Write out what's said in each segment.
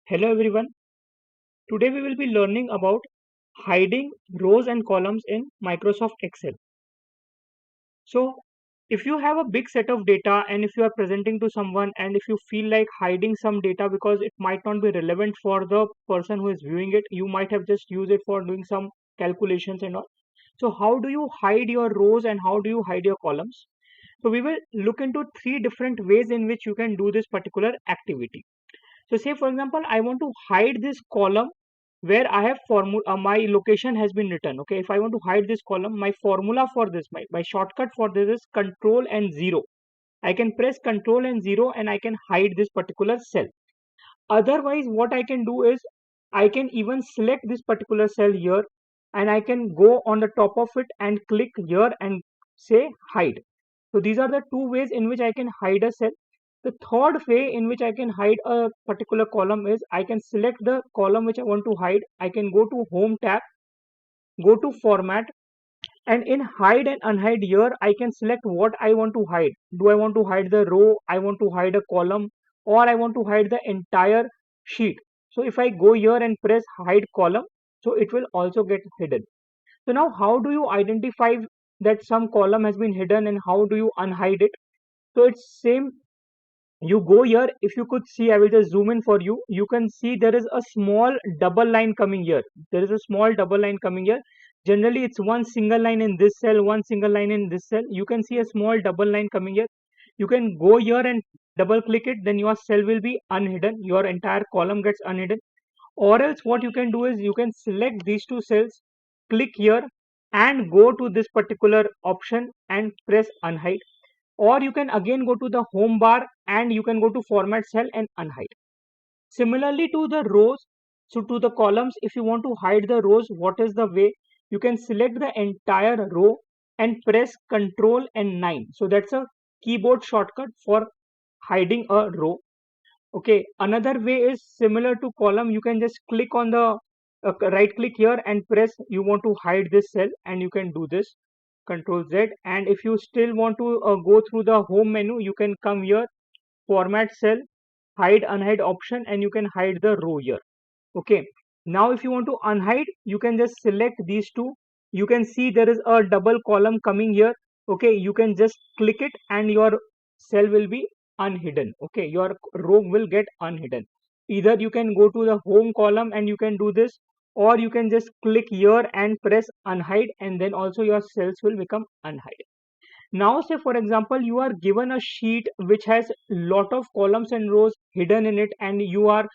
Hello everyone. Today we will be learning about hiding rows and columns in Microsoft Excel. So, if you have a big set of data and if you are presenting to someone and if you feel like hiding some data because it might not be relevant for the person who is viewing it, you might have just used it for doing some calculations and all. So, how do you hide your rows and how do you hide your columns? So, we will look into three different ways in which you can do this particular activity. So say for example, I want to hide this column where I have formula, my location has been written. Okay, if I want to hide this column, my formula for this, my shortcut for this is Control and 0. I can press Control and 0 and I can hide this particular cell. Otherwise, what I can do is I can even select this particular cell here and I can go on the top of it and click here and say hide. So these are the two ways in which I can hide a cell. The third way in which I can hide a particular column is I can select the column which I want to hide. I can go to Home tab, go to Format, and in Hide and Unhide here, I can select what I want to hide. Do I want to hide the row? I want to hide a column, or I want to hide the entire sheet. So if I go here and press Hide Column, so it will also get hidden. So now how do you identify that some column has been hidden and how do you unhide it? So it's same. You go here, if you could see, I will just zoom in for you. You can see there is a small double line coming here. There is a small double line coming here. Generally it's one single line in this cell, one single line in this cell. You can see a small double line coming here. You can go here and double click it, then your cell will be unhidden, your entire column gets unhidden. Or else what you can do is you can select these two cells, click here and go to this particular option and press unhide, or you can again go to the home bar and you can go to format cell and unhide. Similarly to the rows, so to the columns, if you want to hide the rows, what is the way? You can select the entire row and press Control and 9. So that's a keyboard shortcut for hiding a row. Okay, another way is similar to column. You can just click on the right click here and press you want to hide this cell and you can do this. Control Z, and if you still want to go through the home menu, you can come here, format cell, hide unhide option, and you can hide the row here. Okay, now if you want to unhide, you can just select these two. You can see there is a double column coming here. Okay, you can just click it and your cell will be unhidden. Okay, your row will get unhidden. Either you can go to the home column and you can do this, or you can just click here and press unhide, and then also your cells will become unhide. Now say for example you are given a sheet which has lot of columns and rows hidden in it, and you are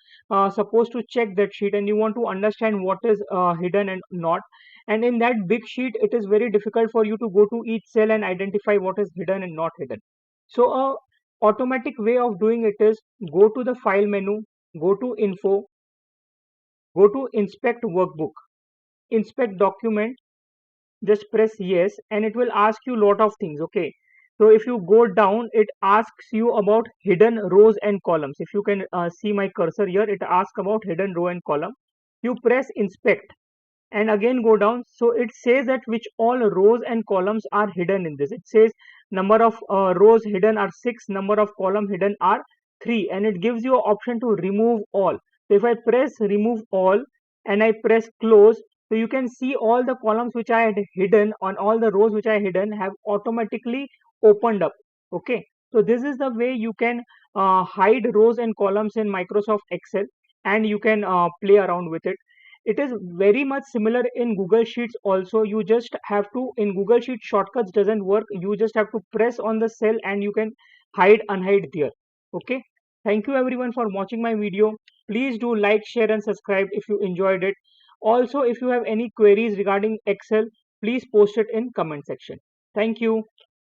supposed to check that sheet and you want to understand what is hidden and not. And in that big sheet it is very difficult for you to go to each cell and identify what is hidden and not hidden. So a automatic way of doing it is go to the file menu, go to info, go to inspect workbook, inspect document, just press yes and it will ask you lot of things. Okay, so if you go down it asks you about hidden rows and columns. If you can see my cursor here, it asks about hidden row and column. You press inspect and again go down, so it says that which all rows and columns are hidden in this. It says number of rows hidden are 6, number of column hidden are 3, and it gives you an option to remove all. So if I press remove all and I press close, so you can see all the columns which I had hidden on all the rows which I hidden have automatically opened up. Okay, so this is the way you can hide rows and columns in Microsoft Excel, and you can play around with it. It is very much similar in Google Sheets also. You just have to, in Google Sheets shortcuts doesn't work, you just have to press on the cell and you can hide unhide there. Okay, thank you everyone for watching my video. Please do like, share and subscribe if you enjoyed it. Also, if you have any queries regarding Excel, please post it in comment section. Thank you.